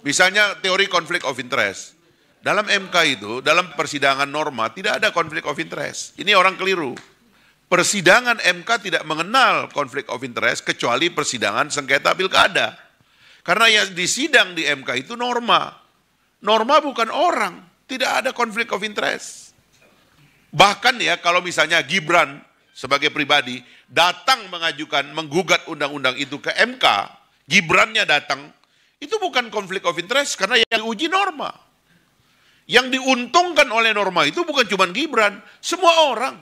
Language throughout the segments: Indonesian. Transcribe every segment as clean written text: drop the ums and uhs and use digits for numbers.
Misalnya teori konflik of interest. Dalam MK itu, dalam persidangan norma tidak ada konflik of interest. Ini orang keliru. Persidangan MK tidak mengenal konflik of interest kecuali persidangan sengketa pilkada. Karena yang disidang di MK itu norma. Norma bukan orang, tidak ada konflik of interest. Bahkan ya kalau misalnya Gibran sebagai pribadi datang menggugat undang-undang itu ke MK, Gibrannya datang, itu bukan konflik of interest karena yang diuji norma. Yang diuntungkan oleh norma itu bukan cuma Gibran, semua orang.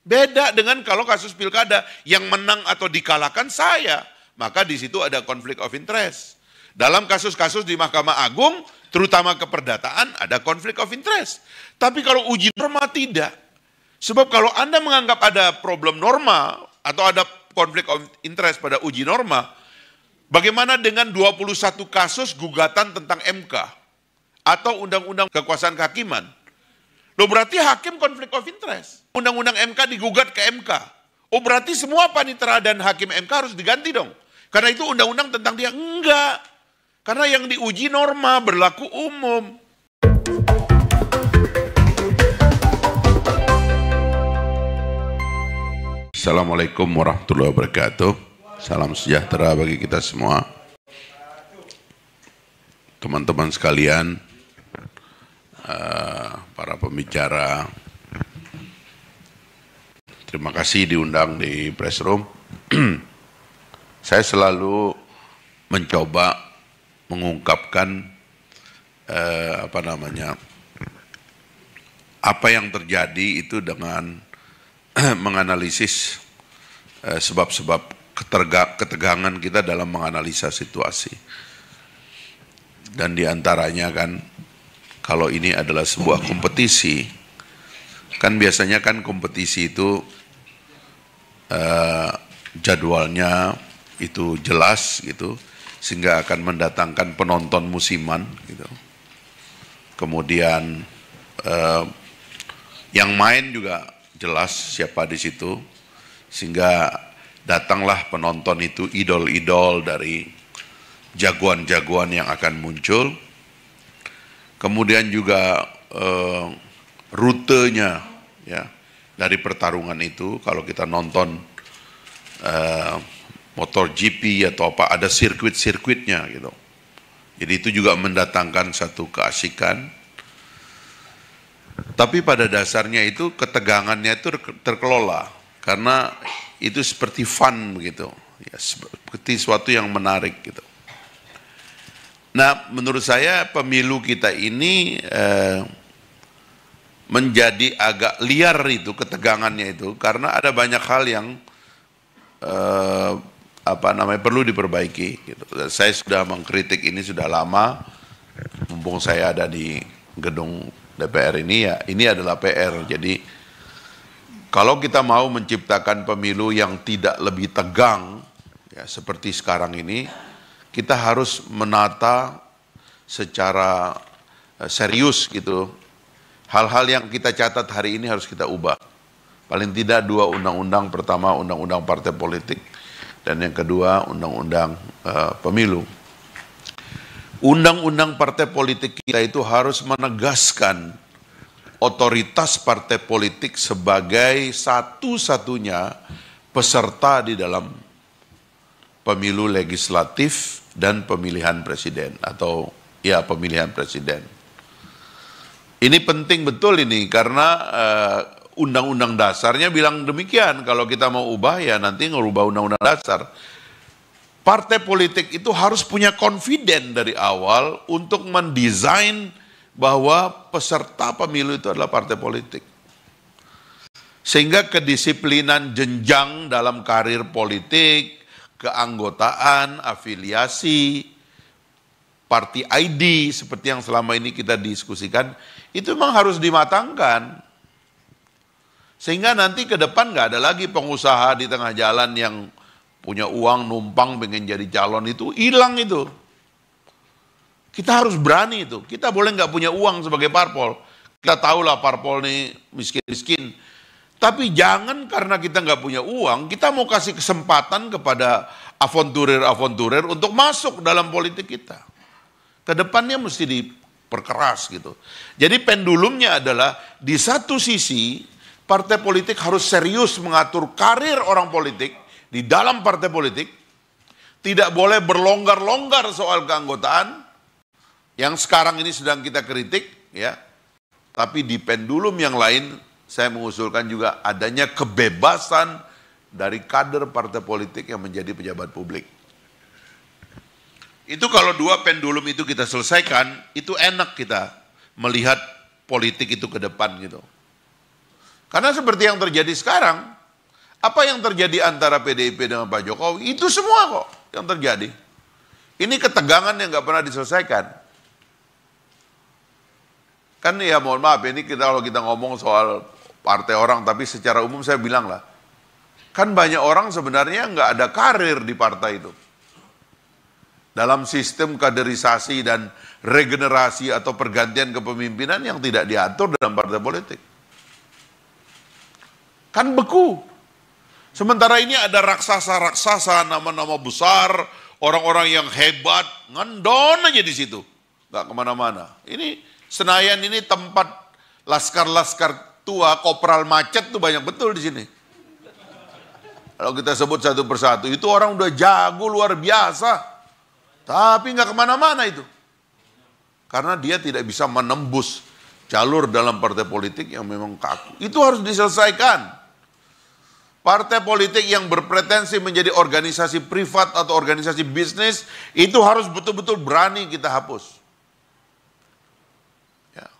Beda dengan kalau kasus pilkada yang menang atau dikalahkan saya, maka di situ ada konflik of interest. Dalam kasus-kasus di Mahkamah Agung, terutama keperdataan, ada konflik of interest. Tapi kalau uji norma tidak. Sebab kalau Anda menganggap ada problem norma atau ada konflik of interest pada uji norma, bagaimana dengan 21 kasus gugatan tentang MK? Atau undang-undang kekuasaan kehakiman. Loh berarti hakim konflik of interest. Undang-undang MK digugat ke MK. Oh berarti semua panitera dan hakim MK harus diganti dong. Karena itu undang-undang tentang dia. Enggak. Karena yang diuji norma berlaku umum. Assalamualaikum warahmatullahi wabarakatuh. Salam sejahtera bagi kita semua. Teman-teman sekalian, para pembicara, terima kasih diundang di press room. Saya selalu mencoba mengungkapkan apa yang terjadi itu dengan menganalisis sebab-sebab ketegangan kita dalam menganalisa situasi. Dan diantaranya kan, kalau ini adalah sebuah kompetisi, kan biasanya kan kompetisi itu jadwalnya itu jelas gitu, sehingga akan mendatangkan penonton musiman gitu. Kemudian yang main juga jelas siapa di situ, sehingga datanglah penonton itu idol-idol dari jagoan-jagoan yang akan muncul. Kemudian juga rutenya ya dari pertarungan itu, kalau kita nonton MotoGP atau apa, ada sirkuit-sirkuitnya gitu. Jadi itu juga mendatangkan satu keasikan. Tapi pada dasarnya itu ketegangannya itu terkelola karena itu seperti fun begitu, ya, seperti suatu yang menarik gitu. Nah, menurut saya pemilu kita ini menjadi agak liar itu ketegangannya itu karena ada banyak hal yang perlu diperbaiki gitu. Saya sudah mengkritik ini sudah lama, mumpung saya ada di gedung DPR ini, ya ini adalah PR. Jadi kalau kita mau menciptakan pemilu yang tidak lebih tegang ya seperti sekarang ini, kita harus menata secara serius gitu. Hal-hal yang kita catat hari ini harus kita ubah. Paling tidak 2 undang-undang, pertama undang-undang partai politik, dan yang kedua undang-undang pemilu. Undang-undang partai politik kita itu harus menegaskan otoritas partai politik sebagai satu-satunya peserta di dalam pemilu legislatif dan pemilihan presiden atau ya pemilihan presiden. Ini penting betul ini karena undang-undang dasarnya bilang demikian. Kalau kita mau ubah ya nanti ngerubah undang-undang dasar. Partai politik itu harus punya confident dari awal untuk mendesain bahwa peserta pemilu itu adalah partai politik. Sehingga kedisiplinan jenjang dalam karir politik, keanggotaan, afiliasi, party ID seperti yang selama ini kita diskusikan, itu memang harus dimatangkan. Sehingga nanti ke depan nggak ada lagi pengusaha di tengah jalan yang punya uang numpang pengen jadi calon, itu hilang itu. Kita harus berani itu. Kita boleh nggak punya uang sebagai parpol. Kita tahulah parpol nih miskin-miskin. Tapi jangan karena kita nggak punya uang, kita mau kasih kesempatan kepada avonturir-avonturir untuk masuk dalam politik kita. Kedepannya mesti diperkeras gitu. Jadi pendulumnya adalah di satu sisi partai politik harus serius mengatur karir orang politik di dalam partai politik. Tidak boleh berlonggar-longgar soal keanggotaan yang sekarang ini sedang kita kritik, ya. Tapi di pendulum yang lain saya mengusulkan juga adanya kebebasan dari kader partai politik yang menjadi pejabat publik. Itu kalau dua pendulum itu kita selesaikan, itu enak kita melihat politik itu ke depan gitu. Karena seperti yang terjadi sekarang, apa yang terjadi antara PDIP dengan Pak Jokowi, itu semua kok yang terjadi. Ini ketegangan yang nggak pernah diselesaikan. Kan ya mohon maaf, ini kalau kita ngomong soal partai orang, tapi secara umum saya bilang lah, kan banyak orang sebenarnya nggak ada karir di partai itu. Dalam sistem kaderisasi dan regenerasi atau pergantian kepemimpinan yang tidak diatur dalam partai politik. Kan beku. Sementara ini ada raksasa-raksasa, nama-nama besar, orang-orang yang hebat, ngendon aja di situ. Nggak kemana-mana. Ini Senayan ini tempat laskar-laskar tua, kopral macet tuh banyak betul di sini. Kalau kita sebut satu persatu, itu orang udah jago luar biasa. Tapi nggak kemana-mana itu. Karena dia tidak bisa menembus jalur dalam partai politik yang memang kaku. Itu harus diselesaikan. Partai politik yang berpretensi menjadi organisasi privat atau organisasi bisnis, itu harus betul-betul berani kita hapus. Ya.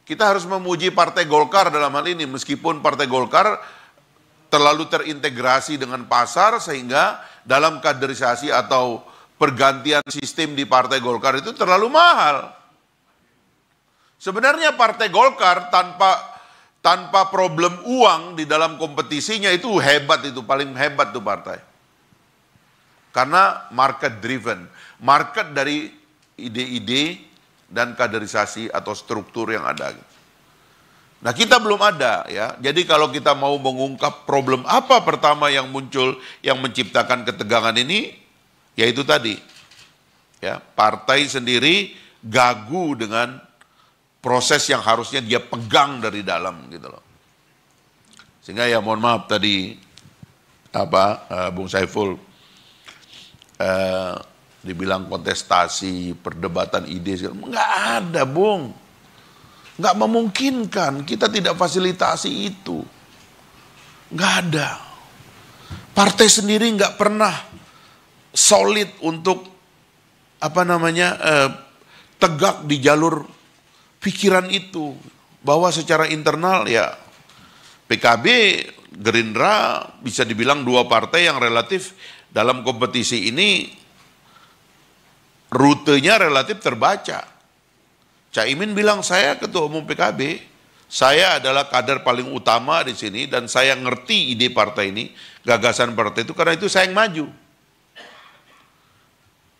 Kita harus memuji Partai Golkar dalam hal ini, meskipun Partai Golkar terlalu terintegrasi dengan pasar, sehingga dalam kaderisasi atau pergantian sistem di Partai Golkar itu terlalu mahal. Sebenarnya Partai Golkar tanpa problem uang di dalam kompetisinya itu hebat, itu paling hebat tuh partai. Karena market driven, market dari ide-ide dan kaderisasi atau struktur yang ada. Nah, kita belum ada ya. Jadi kalau kita mau mengungkap problem apa pertama yang muncul yang menciptakan ketegangan ini, yaitu tadi ya, partai sendiri gagu dengan proses yang harusnya dia pegang dari dalam gitu loh. Sehingga ya mohon maaf tadi Bung Saiful dibilang kontestasi, perdebatan ide, nggak ada Bung. Nggak memungkinkan, kita tidak fasilitasi itu. Nggak ada. Partai sendiri nggak pernah solid untuk tegak di jalur pikiran itu, bahwa secara internal ya PKB, Gerindra bisa dibilang dua partai yang relatif dalam kompetisi ini rutenya relatif terbaca. Caimin bilang, saya ketua umum PKB, saya adalah kader paling utama di sini dan saya ngerti ide partai ini, gagasan partai itu, karena itu saya yang maju.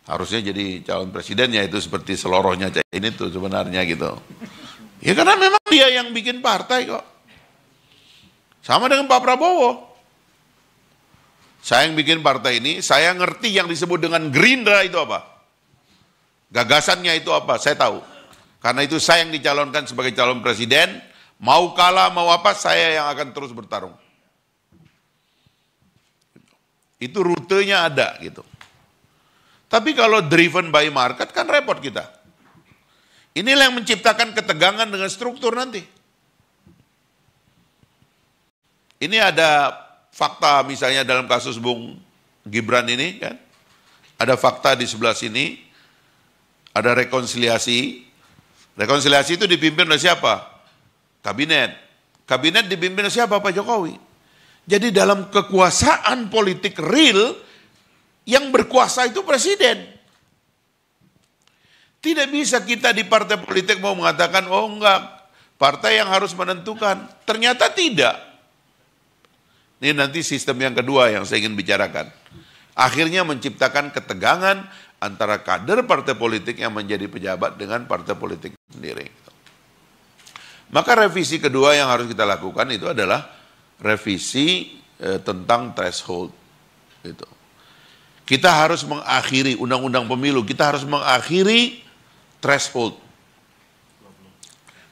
Harusnya jadi calon presidennya itu seperti selorohnya Caimin itu sebenarnya gitu. Ya karena memang dia yang bikin partai kok. Sama dengan Pak Prabowo. Saya yang bikin partai ini, saya ngerti yang disebut dengan Gerindra itu apa. Gagasannya itu apa, saya tahu. Karena itu saya yang dicalonkan sebagai calon presiden, mau kalah mau apa, saya yang akan terus bertarung. Itu rutenya ada gitu. Tapi kalau driven by market kan repot kita. Inilah yang menciptakan ketegangan dengan struktur nanti. Ini ada fakta misalnya dalam kasus Bung Gibran ini kan. Ada fakta di sebelah sini. Ada rekonsiliasi. Rekonsiliasi itu dipimpin oleh siapa? Kabinet. Kabinet dipimpin oleh siapa? Pak Jokowi. Jadi dalam kekuasaan politik real, yang berkuasa itu presiden. Tidak bisa kita di partai politik mau mengatakan, oh enggak, partai yang harus menentukan. Ternyata tidak. Ini nanti sistem yang kedua yang saya ingin bicarakan. Akhirnya menciptakan ketegangan antara kader partai politik yang menjadi pejabat dengan partai politik sendiri. Maka revisi kedua yang harus kita lakukan itu adalah revisi tentang threshold. Gitu. Kita harus mengakhiri undang-undang pemilu, kita harus mengakhiri threshold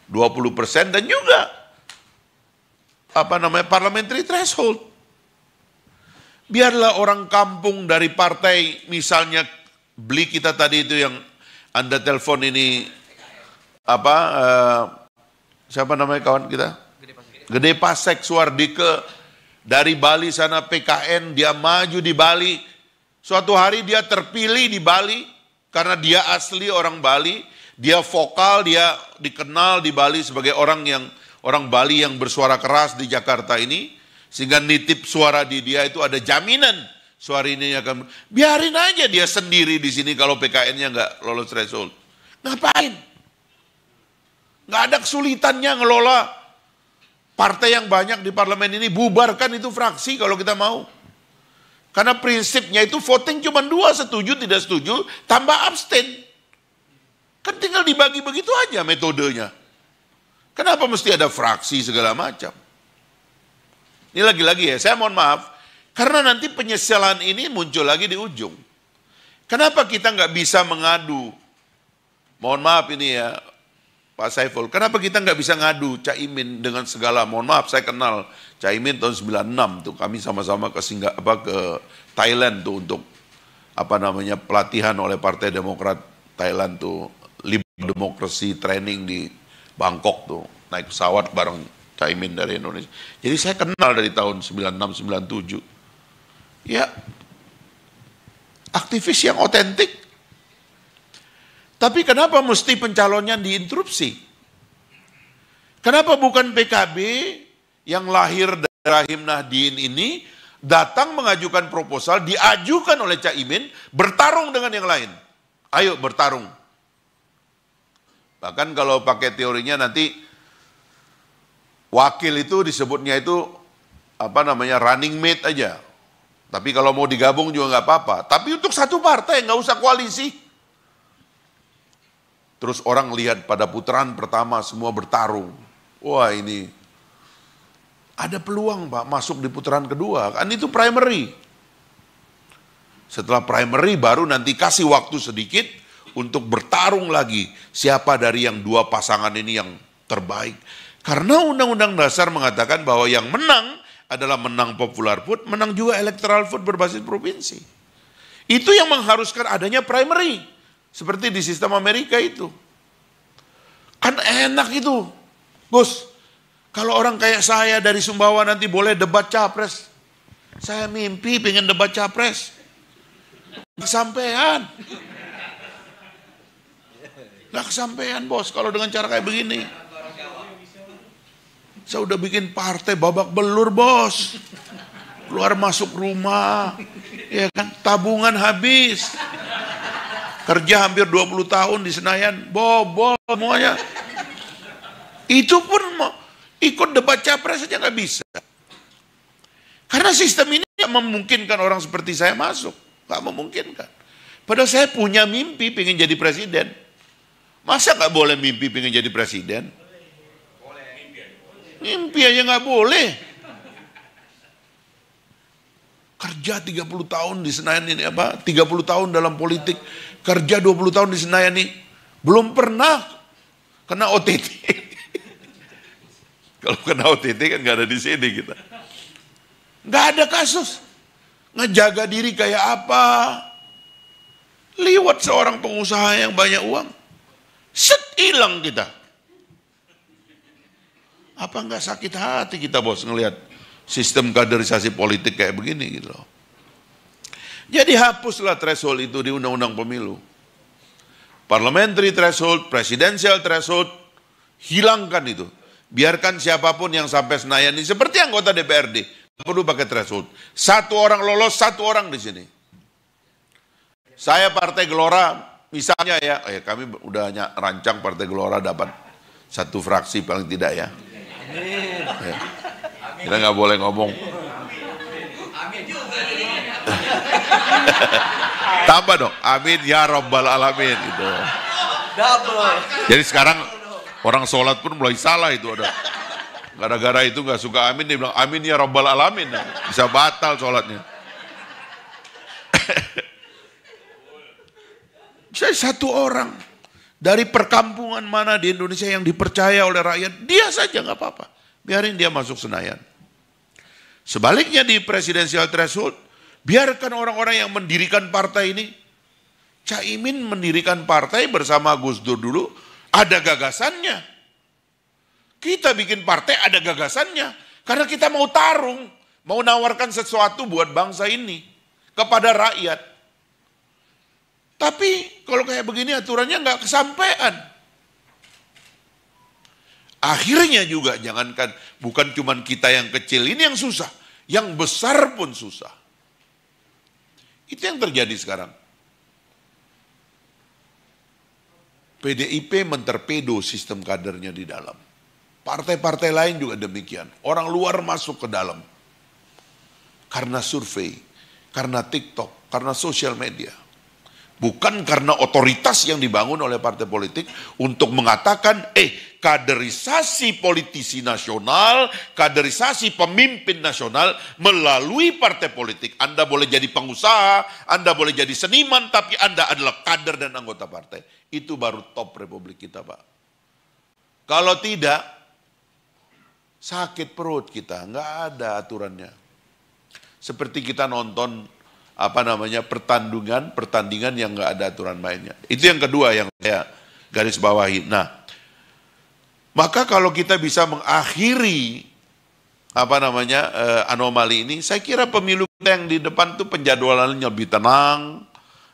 20% dan juga parliamentary threshold. Biarlah orang kampung dari partai, misalnya beli kita tadi itu yang Anda telepon ini, siapa namanya kawan kita? Gede Pasek Suardike, dari Bali sana PKN, dia maju di Bali. Suatu hari dia terpilih di Bali, karena dia asli orang Bali, dia vokal, dia dikenal di Bali sebagai orang Bali yang bersuara keras di Jakarta ini, sehingga nitip suara di dia itu ada jaminan suara ini akan, biarin aja dia sendiri di sini kalau PKN-nya nggak lolos threshold. Ngapain? Nggak ada kesulitannya ngelola partai yang banyak di parlemen ini, bubarkan itu fraksi kalau kita mau. Karena prinsipnya itu voting cuma 2, setuju tidak setuju, tambah abstain. Kan tinggal dibagi begitu aja metodenya. Kenapa mesti ada fraksi segala macam? Ini lagi-lagi ya, saya mohon maaf, karena nanti penyesalan ini muncul lagi di ujung. Kenapa kita nggak bisa mengadu? Mohon maaf ini ya, Pak Saiful, kenapa kita nggak bisa ngadu Caimin dengan segala, mohon maaf saya kenal Caimin tahun 96 tuh, kami sama-sama ke Thailand tuh untuk pelatihan oleh Partai Demokrat Thailand tuh, demokrasi training di Bangkok tuh, naik pesawat bareng Caimin dari Indonesia. Jadi saya kenal dari tahun 96-97. Ya, aktivis yang otentik. Tapi kenapa mesti pencalonnya diinterupsi? Kenapa bukan PKB yang lahir dari rahim Nahdien ini datang mengajukan proposal, diajukan oleh Caimin, bertarung dengan yang lain. Ayo bertarung. Bahkan kalau pakai teorinya nanti wakil itu disebutnya itu running mate aja. Tapi kalau mau digabung juga nggak apa-apa. Tapi untuk satu partai nggak usah koalisi. Terus orang lihat pada putaran pertama semua bertarung. Wah ini ada peluang Pak masuk di putaran kedua. Kan itu primary. Setelah primary baru nanti kasih waktu sedikit untuk bertarung lagi. Siapa dari yang dua pasangan ini yang terbaik. Karena Undang-Undang Dasar mengatakan bahwa yang menang adalah menang popular vote, menang juga electoral vote berbasis provinsi. Itu yang mengharuskan adanya primary. Seperti di sistem Amerika itu. Kan enak itu. Gus, kalau orang kayak saya dari Sumbawa nanti boleh debat capres. Saya mimpi pengen debat capres. Kesampean. Nggak kesampean bos kalau dengan cara kayak begini. Saya udah bikin partai babak belur bos. Keluar masuk rumah. Ya kan, tabungan habis. Kerja hampir 20 tahun di Senayan, bobol semuanya. Itu pun mau ikut debat capres saja nggak bisa. Karena sistem ini tidak memungkinkan orang seperti saya masuk. Nggak memungkinkan. Padahal saya punya mimpi pengen jadi presiden. Masa nggak boleh mimpi pengen jadi presiden? Mimpi aja nggak boleh. Kerja 30 tahun di Senayan ini 30 tahun dalam politik. Kerja 20 tahun di Senayan ini belum pernah kena OTT. Kalau kena OTT kan nggak ada di sini kita. Nggak ada kasus. Ngejaga diri kayak apa? Liwat seorang pengusaha yang banyak uang. Set hilang kita. Apa nggak sakit hati kita bos ngelihat sistem kaderisasi politik kayak begini gitu loh. Jadi hapuslah threshold itu di undang-undang pemilu. Parliamentary threshold, presidential threshold, hilangkan itu. Biarkan siapapun yang sampai Senayan ini seperti anggota DPRD, tidak perlu pakai threshold. Satu orang lolos, satu orang di sini. Saya Partai Gelora, misalnya ya, kami udah rancang Partai Gelora dapat satu fraksi paling tidak ya. Ya. Kita nggak boleh ngomong. Tambah dong, amin ya rabbal alamin gitu. Double. Jadi sekarang orang sholat pun mulai salah itu ada. Gara-gara itu nggak suka amin, dia bilang amin ya rabbal alamin. Bisa batal sholatnya. Saya satu orang. Dari perkampungan mana di Indonesia yang dipercaya oleh rakyat, dia saja nggak apa-apa. Biarin dia masuk Senayan. Sebaliknya di presidensial threshold, biarkan orang-orang yang mendirikan partai ini. Caimin mendirikan partai bersama Gus Dur dulu, ada gagasannya. Kita bikin partai ada gagasannya. Karena kita mau tarung, mau nawarkan sesuatu buat bangsa ini kepada rakyat. Tapi kalau kayak begini aturannya nggak kesampaian. Akhirnya juga jangankan bukan cuma kita yang kecil ini yang susah, yang besar pun susah. Itu yang terjadi sekarang. PDIP mentorpedo sistem kadernya di dalam. Partai-partai lain juga demikian. Orang luar masuk ke dalam. Karena survei, karena TikTok, karena sosial media. Bukan karena otoritas yang dibangun oleh partai politik untuk mengatakan, kaderisasi politisi nasional, kaderisasi pemimpin nasional melalui partai politik. Anda boleh jadi pengusaha, Anda boleh jadi seniman, tapi Anda adalah kader dan anggota partai. Itu baru top Republik kita, Pak. Kalau tidak, sakit perut kita, nggak ada aturannya. Seperti kita nonton pertandingan yang nggak ada aturan mainnya. Itu yang kedua yang saya garis bawahi. Nah, maka kalau kita bisa mengakhiri anomali ini, saya kira pemilu kita yang di depan tuh penjadwalannya lebih tenang,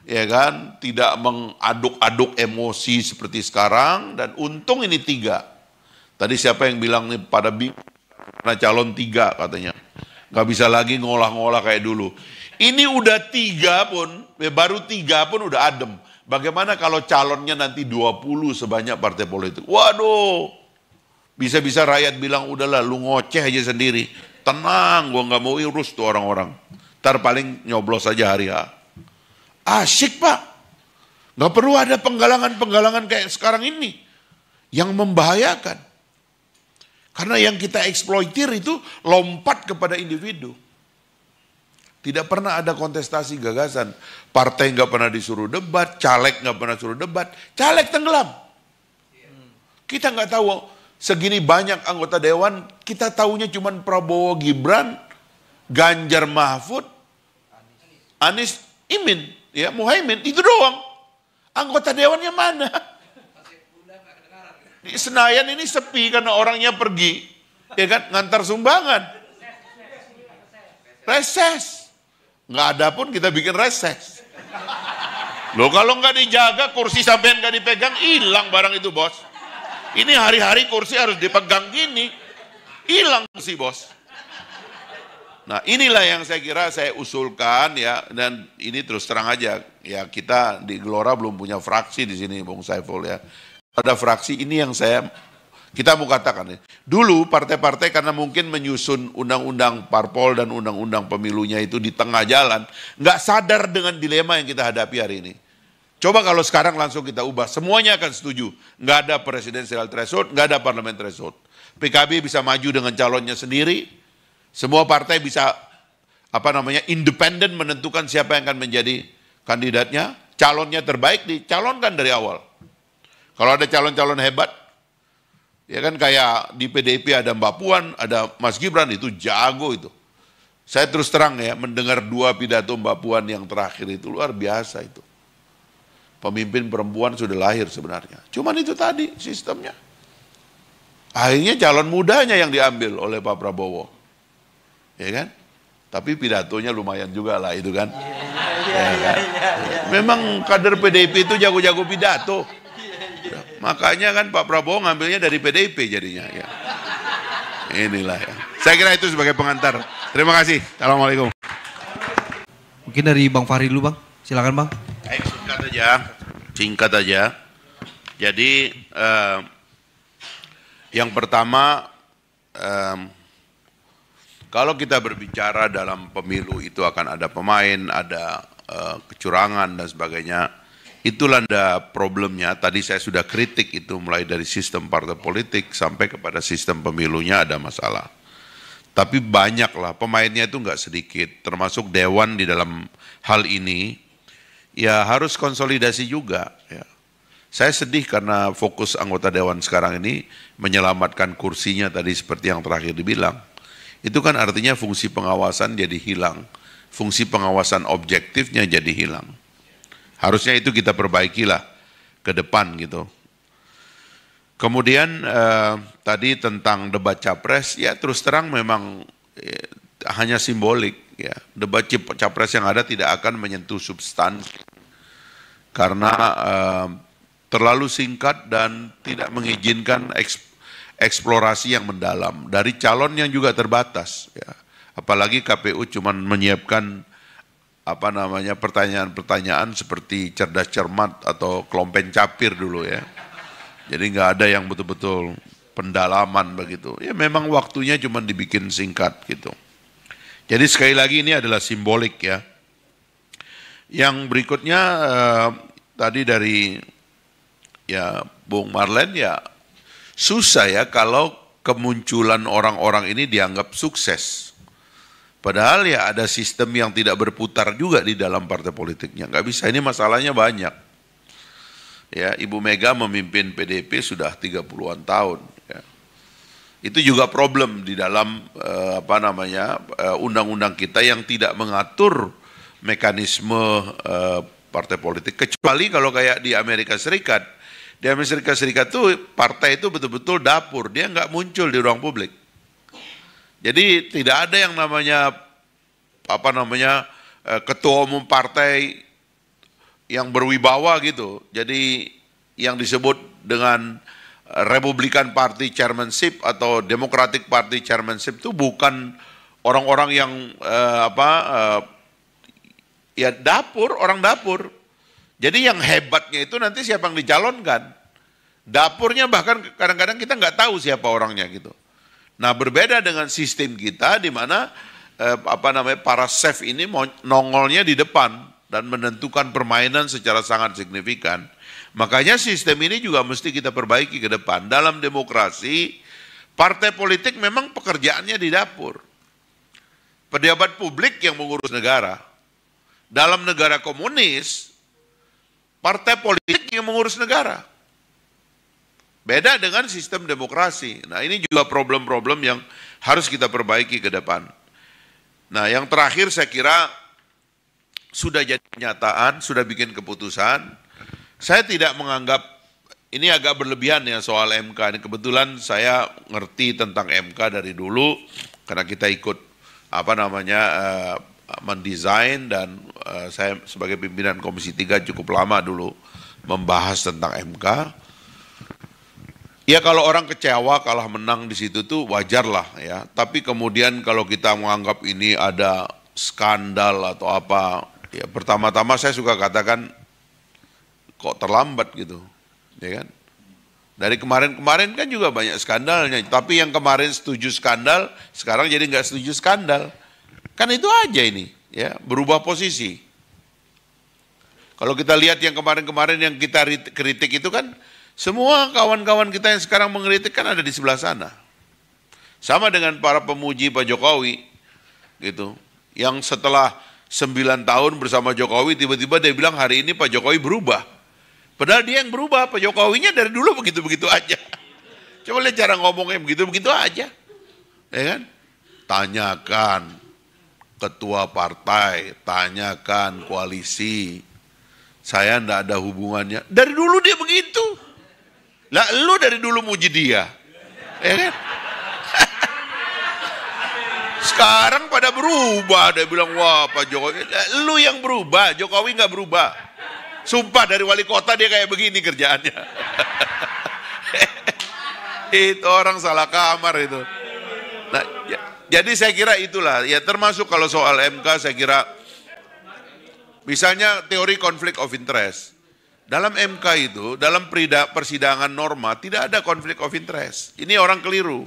ya kan, tidak mengaduk-aduk emosi seperti sekarang, dan untung ini 3. Tadi siapa yang bilang nih pada karena calon 3 katanya, nggak bisa lagi ngolah-ngolah kayak dulu. Ini udah 3 pun, baru 3 pun udah adem. Bagaimana kalau calonnya nanti 20 sebanyak partai politik? Waduh, bisa-bisa rakyat bilang, udahlah lu ngoceh aja sendiri. Tenang, gua nggak mau urus tuh orang-orang. Ntar paling nyoblos aja hari H. Asyik, Pak. Nggak perlu ada penggalangan-penggalangan kayak sekarang ini. Yang membahayakan. Karena yang kita eksploitir itu lompat kepada individu. Tidak pernah ada kontestasi gagasan. Partai nggak pernah disuruh debat, caleg nggak pernah suruh debat, caleg tenggelam. Kita nggak tahu segini banyak anggota dewan, kita tahunya cuma Prabowo Gibran, Ganjar Mahfud, Anies Imin, ya Muhaimin, itu doang. Anggota dewannya mana? Di Senayan ini sepi karena orangnya pergi, ya kan, ngantar sumbangan. Reses. Nggak ada pun kita bikin reses. Loh kalau nggak dijaga kursi sampean nggak dipegang, hilang barang itu, bos. Ini hari-hari kursi harus dipegang gini, hilang sih, bos. Nah inilah yang saya kira saya usulkan ya, dan ini terus terang aja ya, kita di Gelora belum punya fraksi di sini, Bung Saiful ya. Ada fraksi ini yang kita mau katakan ya. Dulu partai-partai karena mungkin menyusun undang-undang parpol dan undang-undang pemilunya itu di tengah jalan, nggak sadar dengan dilema yang kita hadapi hari ini. Coba kalau sekarang langsung kita ubah, semuanya akan setuju. Nggak ada presidensial threshold, nggak ada parliament threshold. PKB bisa maju dengan calonnya sendiri, semua partai bisa independen menentukan siapa yang akan menjadi kandidatnya, calonnya terbaik dicalonkan dari awal. Kalau ada calon-calon hebat, ya kan kayak di PDIP ada Mbak Puan, ada Mas Gibran, itu jago itu. Saya terus terang ya, mendengar 2 pidato Mbak Puan yang terakhir itu luar biasa itu. Pemimpin perempuan sudah lahir sebenarnya. Cuman itu tadi sistemnya. Akhirnya calon mudanya yang diambil oleh Pak Prabowo. Ya kan? Tapi pidatonya lumayan juga lah itu kan. Memang kader PDIP itu jago-jago pidato. Makanya kan Pak Prabowo ngambilnya dari PDIP jadinya ya. Inilah ya. Saya kira itu sebagai pengantar. Terima kasih. Assalamualaikum. Mungkin dari Bang Fahri dulu, Bang. Silakan, Bang. Singkat aja. Jadi yang pertama, kalau kita berbicara dalam pemilu itu akan ada pemain, ada kecurangan dan sebagainya. Itulah problemnya. Tadi saya sudah kritik itu mulai dari sistem partai politik sampai kepada sistem pemilunya ada masalah. Tapi banyaklah pemainnya itu nggak sedikit, termasuk dewan di dalam hal ini. Ya harus konsolidasi juga. Ya. Saya sedih karena fokus anggota Dewan sekarang ini menyelamatkan kursinya tadi seperti yang terakhir dibilang. Itu kan artinya fungsi pengawasan jadi hilang. Fungsi pengawasan objektifnya jadi hilang. Harusnya itu kita perbaikilah ke depan gitu. Kemudian tadi tentang debat capres, ya terus terang memang hanya simbolik. Ya, debat capres yang ada tidak akan menyentuh substansi karena terlalu singkat dan tidak mengizinkan eksplorasi yang mendalam dari calon yang juga terbatas. Ya. Apalagi KPU cuma menyiapkan pertanyaan-pertanyaan seperti cerdas cermat atau kelompen capir dulu ya. Jadi nggak ada yang betul-betul pendalaman begitu. Ya memang waktunya cuma dibikin singkat gitu. Jadi sekali lagi ini adalah simbolik ya. Yang berikutnya tadi dari ya Bung Marlen ya susah ya kalau kemunculan orang-orang ini dianggap sukses. Padahal ya ada sistem yang tidak berputar juga di dalam partai politiknya. Nggak bisa, ini masalahnya banyak. Ya, Ibu Mega memimpin PDIP sudah 30-an tahun. Ya. Itu juga problem di dalam undang-undang kita yang tidak mengatur mekanisme partai politik. Kecuali kalau kayak di Amerika Serikat. Di Amerika Serikat tuh partai itu betul-betul dapur, dia nggak muncul di ruang publik. Jadi tidak ada yang namanya ketua umum partai yang berwibawa gitu. Jadi yang disebut dengan Republican Party Chairmanship atau Democratic Party Chairmanship itu bukan orang-orang yang ya dapur, orang dapur. Jadi yang hebatnya itu nanti siapa yang dicalonkan. Dapurnya bahkan kadang-kadang kita nggak tahu siapa orangnya gitu. Nah berbeda dengan sistem kita di mana para chef ini nongolnya di depan dan menentukan permainan secara sangat signifikan. Makanya sistem ini juga mesti kita perbaiki ke depan. Dalam demokrasi, partai politik memang pekerjaannya di dapur. Pejabat publik yang mengurus negara. Dalam negara komunis, partai politik yang mengurus negara. Beda dengan sistem demokrasi. Nah ini juga problem-problem yang harus kita perbaiki ke depan. Nah yang terakhir saya kira sudah jadi kenyataan, sudah bikin keputusan. Saya tidak menganggap, ini agak berlebihan ya soal MK. Ini kebetulan saya ngerti tentang MK dari dulu, karena kita ikut mendesain dan saya sebagai pimpinan Komisi 3 cukup lama dulu membahas tentang MK. Ya kalau orang kecewa kalah menang di situ tuh wajar lah ya. Tapi kemudian kalau kita menganggap ini ada skandal atau apa, ya pertama-tama saya suka katakan kok terlambat gitu, ya kan? Dari kemarin-kemarin kan juga banyak skandalnya, tapi yang kemarin setuju skandal, sekarang jadi nggak setuju skandal. Kan itu aja ini, ya berubah posisi. Kalau kita lihat yang kemarin-kemarin yang kita kritik itu kan, semua kawan-kawan kita yang sekarang mengkritik kan ada di sebelah sana. Sama dengan para pemuji Pak Jokowi, gitu. Yang setelah 9 tahun bersama Jokowi, tiba-tiba dia bilang hari ini Pak Jokowi berubah. Padahal dia yang berubah, Pak Jokowinya dari dulu begitu-begitu aja. Coba lihat cara ngomongnya begitu-begitu aja. Ya kan? Tanyakan ketua partai, tanyakan koalisi. Saya enggak ada hubungannya. Dari dulu dia begitu. Lah lu dari dulu muji dia. Ya kan? Sekarang pada berubah. Dia bilang, wah Pak Jokowi. Lu yang berubah, Jokowi enggak berubah. Sumpah dari wali kota dia kayak begini kerjaannya. Itu orang salah kamar itu. Nah, jadi saya kira itulah, ya termasuk kalau soal MK saya kira, misalnya teori konflik of interest. Dalam MK itu, dalam persidangan norma tidak ada konflik of interest. Ini orang keliru.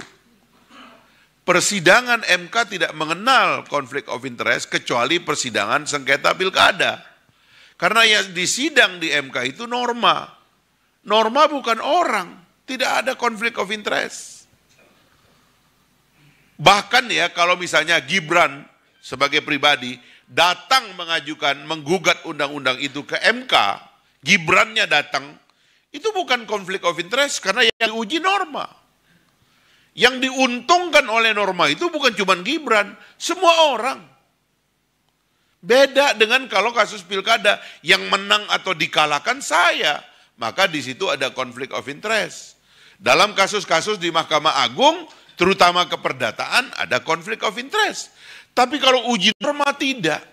Persidangan MK tidak mengenal konflik of interest kecuali persidangan sengketa pilkada. Karena yang disidang di MK itu norma. Norma bukan orang. Tidak ada konflik of interest. Bahkan ya kalau misalnya Gibran sebagai pribadi datang menggugat undang-undang itu ke MK, Gibrannya datang, Itu bukan konflik of interest karena yang diuji norma. Yang diuntungkan oleh norma itu bukan cuma Gibran, semua orang. Beda dengan kalau kasus pilkada yang menang atau dikalahkan saya, maka di situ ada konflik of interest. Dalam kasus-kasus di Mahkamah Agung, terutama keperdataan, ada konflik of interest. Tapi kalau uji norma tidak.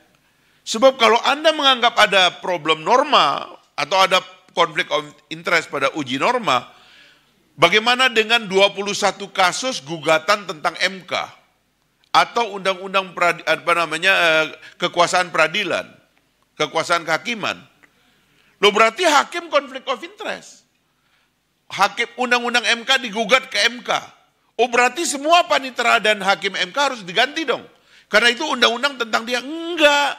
Sebab kalau Anda menganggap ada problem norma atau ada konflik of interest pada uji norma, bagaimana dengan 21 kasus gugatan tentang MK atau undang-undang kekuasaan peradilan, kekuasaan kehakiman? Loh berarti hakim konflik of interest. Hakim undang-undang MK digugat ke MK. Oh berarti semua panitera dan hakim MK harus diganti dong. Karena itu undang-undang tentang dia. Enggak.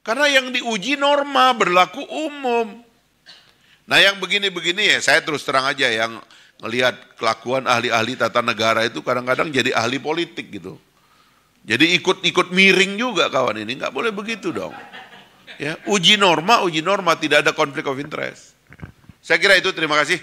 Karena yang diuji norma berlaku umum. Nah yang begini-begini ya saya terus terang aja yang ngelihat kelakuan ahli-ahli tata negara itu kadang-kadang jadi ahli politik gitu. Jadi ikut-ikut miring juga kawan ini, nggak boleh begitu dong. Ya, uji norma tidak ada konflik of interest. Saya kira itu, terima kasih.